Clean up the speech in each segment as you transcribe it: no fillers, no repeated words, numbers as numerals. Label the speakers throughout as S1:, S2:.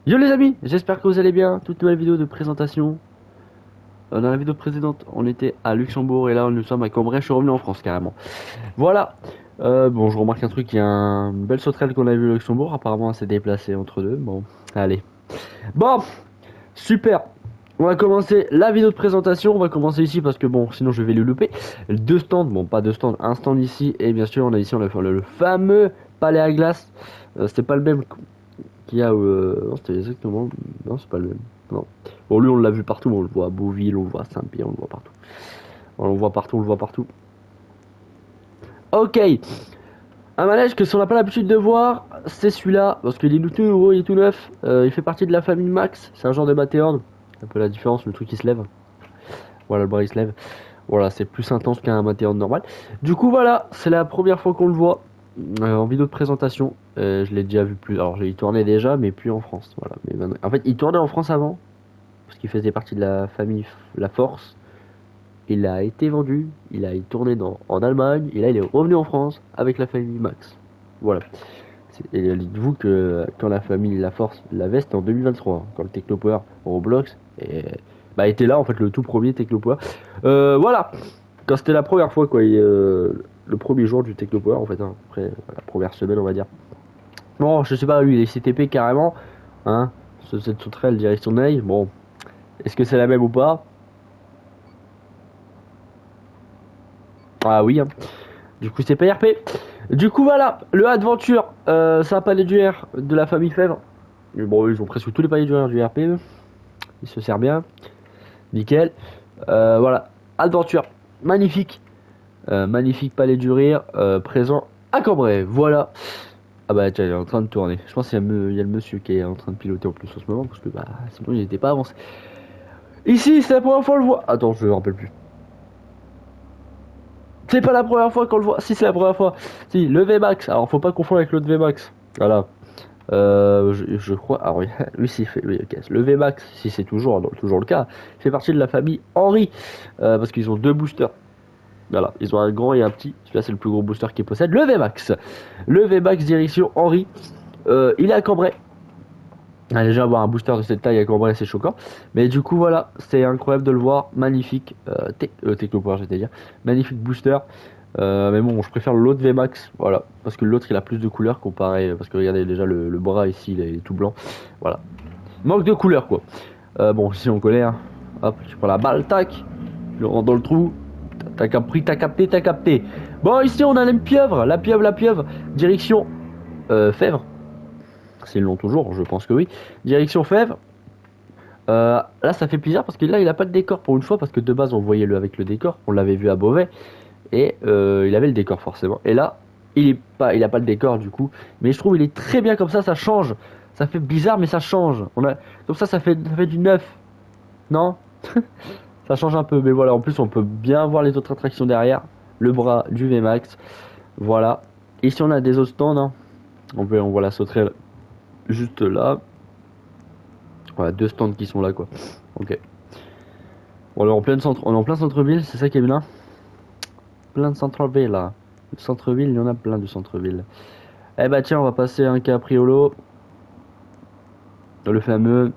S1: Yo les amis, j'espère que vous allez bien. Toute nouvelle vidéo de présentation. Dans la vidéo précédente, on était à Luxembourg et là nous sommes à Cambrai. Je suis revenu en France carrément. Voilà. Bon, je remarque un truc, il y a une belle sauterelle qu'on a vue au Luxembourg. Apparemment, elle s'est déplacée entre deux. Bon, allez. Bon, super. On va commencer la vidéo de présentation. On va commencer ici parce que bon, sinon je vais le louper. Deux stands, bon, pas deux stands, un stand ici et bien sûr on a ici on a fait le fameux palais à glace. C'était pas le même qu'il y a non, c'était exactement, non, c'est pas le même, non. Bon, lui on l'a vu partout, on le voit à Beauville, on le voit à Saint-Pierre, on le voit partout, on le voit partout, on le voit partout. Ok, un manège que si on n'a pas l'habitude de voir, c'est celui-là parce qu'il est tout nouveau, il est tout neuf. Il fait partie de la famille Max, c'est un genre de Matterhorn, un peu la différence, le truc qui se lève, voilà, le bras il se lève. Voilà, c'est plus intense qu'un Matterhorn normal. Du coup, voilà, c'est la première fois qu'on le voit en vidéo de présentation. Je l'ai déjà vu plus. Alors, il tournait déjà, mais plus en France. Voilà. Mais maintenant... En fait, il tournait en France avant, parce qu'il faisait partie de la famille La Force. Il a été vendu, il a tourné en Allemagne, et là, il est revenu en France avec la famille Max. Voilà. Et dites-vous que quand la famille La Force l'avait, c'était en 2023, hein, quand le Technopower Roblox était là, en fait, le tout premier Technopower. Voilà, quand c'était la première fois, quoi, le premier jour du Technopower, en fait, hein, après la première semaine, on va dire. Bon, je sais pas, lui, il est CTP carrément, hein, cette sauterelle direction Ney, bon, est-ce que c'est la même ou pas? Ah oui, hein. Du coup, c'est PRP. Du coup, voilà, le Adventure, c'est un palais du R de la famille Fèvre. Mais bon, ils ont presque tous les palais du R du RP, eux. Il se sert bien, nickel. Voilà, Adventure, magnifique. Magnifique palais du rire, présent à Cambrai, voilà. Ah bah tiens, il est en train de tourner. Je pense qu'il y a le monsieur qui est en train de piloter en plus en ce moment, parce que bah sinon il n'était pas avancé. Ici, c'est la première fois qu'on le voit. Attends, je me rappelle plus. C'est pas la première fois qu'on le voit. Si, c'est la première fois. Si, le VMAX. Alors, faut pas confondre avec l'autre VMAX. Voilà. Je crois. Ah oui, lui, si, oui, ok. Le VMAX, si c'est toujours le cas, fait partie de la famille Henry. Parce qu'ils ont deux boosters. Voilà, ils ont un grand et un petit. Celui-là, c'est le plus gros booster qu'ils possèdent. Le VMAX. Le VMAX direction Henry. Il est à Cambrai. Ah, déjà, avoir un booster de cette taille à Cambrai, c'est choquant. Mais du coup, voilà, c'est incroyable de le voir. Magnifique. Technopower, j'étais dire. Magnifique booster. Mais bon, je préfère l'autre VMAX. Voilà. Parce que l'autre, il a plus de couleurs comparé. Parce que regardez, déjà, le bras ici, il est tout blanc. Voilà. Manque de couleurs, quoi. Bon, ici, on connaît. Hein. Hop, tu prends la balle, tac. Je le rentre dans le trou. T'as capté, t'as capté, t'as capté. Bon, ici on a la pieuvre, la pieuvre, direction Fèvre. C'est le long toujours, je pense que oui. Direction Fèvre. Là, ça fait plaisir parce que là, il a pas de décor pour une fois, parce que de base, on voyait le avec le décor. On l'avait vu à Beauvais et il avait le décor forcément. Et là, il a pas le décor du coup, mais je trouve il est très bien comme ça change. Ça fait bizarre, mais ça change. Comme ça fait du neuf, non? Ça change un peu, mais voilà, en plus on peut bien voir les autres attractions derrière. Le bras du VMAX, voilà. Ici on a des autres stands, hein. On voit la sauterelle juste là. Voilà, deux stands qui sont là, quoi. Ok. Bon, alors, on est en plein centre-ville, c'est ça qui est bien. Plein de centre-ville, là. Le centre-ville, il y en a plein du centre-ville. Eh bah tiens, on va passer un capriolo. Le fameux...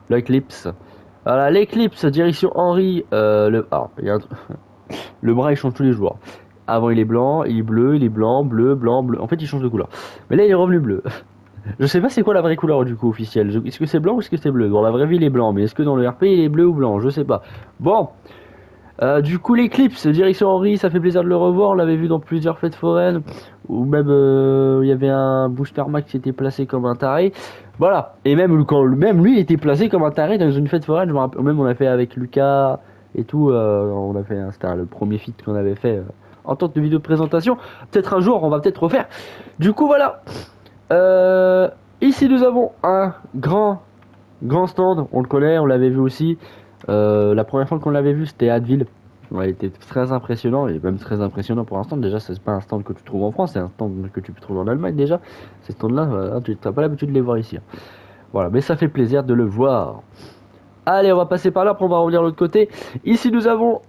S1: L'Eclipse. Voilà, l'Eclipse, direction Henry. Il y a le bras il change tous les jours. Avant il est blanc, il est bleu, il est blanc, bleu, blanc, bleu. En fait il change de couleur. Mais là il est revenu bleu. Je sais pas c'est quoi la vraie couleur du coup officielle. Est-ce que c'est blanc ou est-ce que c'est bleu? Dans la vraie vie il est blanc, mais est-ce que dans le RP il est bleu ou blanc? Je sais pas. Bon. Du coup l'Eclipse, direction Henry, ça fait plaisir de le revoir. On l'avait vu dans plusieurs fêtes foraines. Ou même il y avait un booster max qui était placé comme un taré. Voilà. Et même lui était placé comme un taré dans une fête foraine. Je me rappelle, même on a fait avec Lucas et tout. On a fait, c'était le premier feat qu'on avait fait en tant que vidéo de présentation. Peut-être un jour on va peut-être refaire. Du coup voilà. Ici nous avons un grand stand. On le connaît, on l'avait vu aussi. La première fois qu'on l'avait vu c'était à Adville. Ouais, il était très impressionnant et même très impressionnant pour un stand. Déjà, c'est pas un stand que tu trouves en France, c'est un stand que tu peux trouver en Allemagne déjà. Ces stands-là, tu n'as pas l'habitude de les voir ici. Hein. Voilà, mais ça fait plaisir de le voir. Allez, on va passer par là, après on va revenir de l'autre côté. Ici, nous avons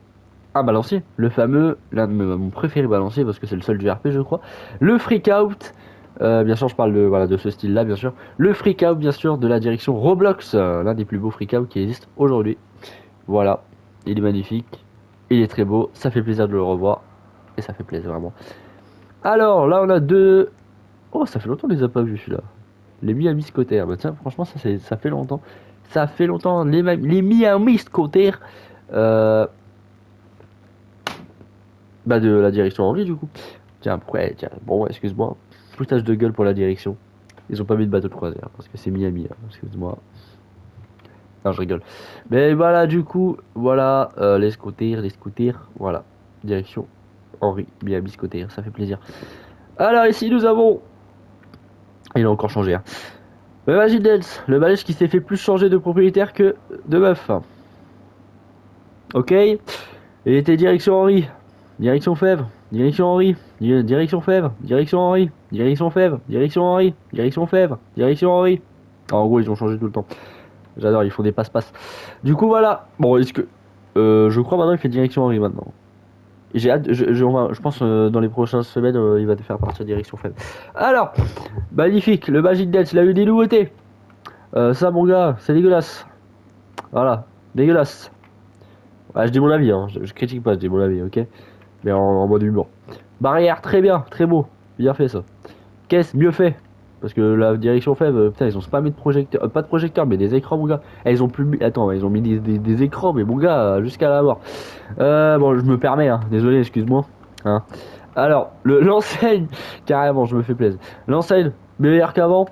S1: un balancier, le fameux, l'un de mon préféré balancier parce que c'est le seul du RP, je crois. Le Freak Out. Bien sûr, je parle de, voilà, de ce style-là, bien sûr. Le freak out, bien sûr, de la direction Roblox, l'un des plus beaux freak out qui existent aujourd'hui. Voilà, il est magnifique, il est très beau, ça fait plaisir de le revoir, et ça fait plaisir vraiment. Alors, là, on a deux... Oh, ça fait longtemps qu'on les a pas vus, celui-là. Les Miami Scotter, bah tiens, franchement, ça fait longtemps. Ça fait longtemps, les Miami Scotter, euh, bah de la direction Henry, du coup. Tiens, ouais, tiens, bon, excuse-moi. Foutage de gueule pour la direction. Ils ont pas mis de bateau de croisière, parce que c'est Miami, hein, excuse-moi. Non, je rigole. Mais voilà, du coup, voilà, les scooters, voilà. Direction Henri, Miami Scooter, ça fait plaisir. Alors ici, nous avons... Il a encore changé, hein. Le Magic Dance, le manège qui s'est fait plus changer de propriétaire que de meuf. Ok. Il était direction Henri, direction Fèvre, direction Henri, direction Fèvre, direction Henri, direction Fèvre, direction Henri, direction Fèvre, direction Henri. En gros, ils ont changé tout le temps. J'adore, ils font des passe-passe. Du coup, voilà. Bon, est-ce que... je crois maintenant il fait direction Henri maintenant. J'ai hâte, je pense dans les prochaines semaines, il va te faire partir direction faible. Alors, magnifique, le Magic Dance, il a eu des nouveautés. Ça, mon gars, c'est dégueulasse. Voilà, dégueulasse. Ah, je dis mon avis, hein. Je critique pas, je dis mon avis, ok. Mais en mode humour. Barrière, très bien, très beau. Bien fait ça. Caisse, mieux fait. Parce que la direction faible, putain, ils ont pas mis de projecteur, pas de projecteur, mais des écrans, mon gars. Eh, ils ont plus mis, attends, ils ont mis des écrans, mais mon gars, jusqu'à la mort. Bon, je me permets, hein. Désolé, excuse-moi. Hein. Alors, l'enseigne, carrément, je me fais plaisir. L'enseigne, meilleur qu'avant.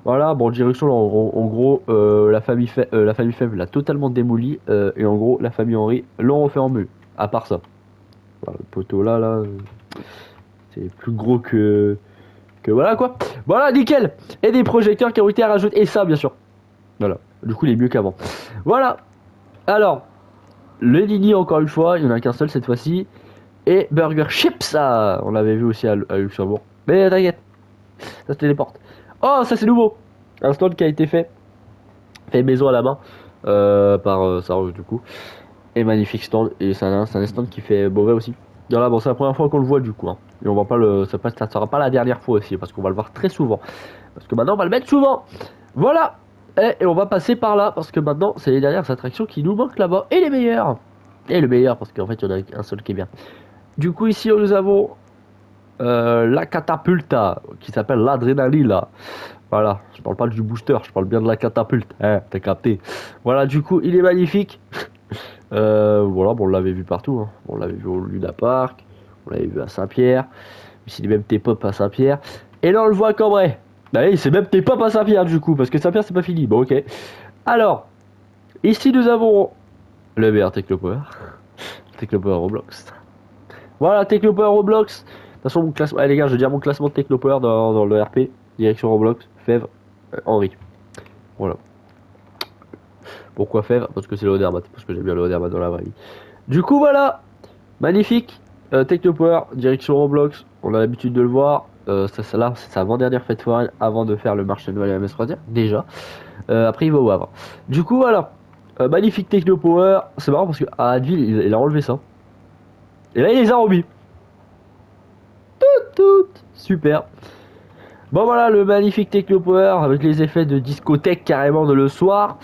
S1: Voilà, bon, direction, en gros, la famille Fèvre l'a totalement démoli. Et en gros, la famille Henry l'ont refait en mieux. À part ça. Voilà, le poteau là, c'est plus gros que voilà quoi. Voilà, nickel. Et des projecteurs qui ont été rajoutés. Et ça, bien sûr. Voilà. Du coup, il est mieux qu'avant. Voilà. Alors, le Dini, encore une fois, il n'y en a qu'un seul cette fois-ci. Et Burger Chips, ça, on l'avait vu aussi à Luxembourg. Mais t'inquiète, ça se téléporte. Oh, ça c'est nouveau. Un stand qui a été fait maison à la main par Saros du coup. Et magnifique stand. Et c'est un stand qui fait Beauvais aussi. Voilà, bon, c'est la première fois qu'on le voit du coup. Hein. Et on va pas le, ça sera pas la dernière fois aussi parce qu'on va le voir très souvent. Parce que maintenant on va le mettre souvent. Voilà. Et on va passer par là parce que maintenant c'est les dernières attractions qui nous manquent là-bas et les meilleures. Et le meilleur parce qu'en fait il y en a un seul qui est bien. Du coup, ici, nous avons la catapulta qui s'appelle l'adrénaline. Voilà, je parle pas du booster, je parle bien de la catapulte. Hein, t'as capté. Voilà, du coup, il est magnifique. Voilà, bon, on l'avait vu partout. Hein. On l'avait vu au Luna Park, on l'avait vu à Saint-Pierre. Ici, il est même T-pop à Saint-Pierre. Et là, on le voit à Cambrai. Bah oui, c'est même T-pop à Saint-Pierre, du coup, parce que Saint-Pierre, c'est pas fini. Bon, ok. Alors, ici, nous avons le meilleur Technopower. Technopower Roblox. Voilà, Technopower Roblox. De toute façon, mon classement. Allez, les gars, je vais dire mon classement de Technopower dans le RP. Direction Roblox, Fèvre, Henri. Voilà. Pourquoi Fèvre? Parce que c'est le Odermat. Parce que j'aime bien le Odermat dans la vraie vie. Du coup, voilà. Magnifique. Technopower, direction Roblox. On a l'habitude de le voir. Là, c'est sa avant-dernière fête foraine avant de faire le marché de Noël à MS Croisière. Déjà. Après, il va au Havre. Du coup, voilà. Magnifique Technopower. C'est marrant parce qu'à Advil, il a enlevé ça. Et là, il les a remis. Tout. Super. Bon voilà le magnifique Technopower avec les effets de discothèque carrément de le soir.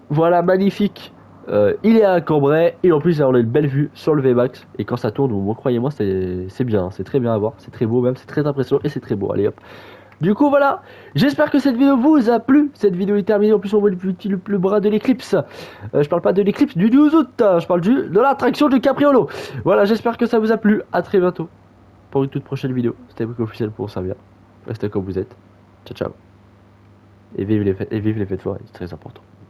S1: Voilà magnifique. Il est à Cambrai et en plus on a une belle vue sur le VMAX et quand ça tourne, bon, croyez-moi c'est bien, c'est très bien à voir, c'est très beau même, c'est très impressionnant et c'est très beau. Allez hop. Du coup voilà, j'espère que cette vidéo vous a plu. Cette vidéo est terminée, en plus on voit le plus bras de l'éclipse. Je parle pas de l'éclipse du 12 août, je parle de l'attraction du Capriolo. Voilà, j'espère que ça vous a plu. À très bientôt pour une toute prochaine vidéo. C'était officiel pour servir. Restez comme vous êtes. Ciao ciao. Et vive les fêtes foraines, c'est très important.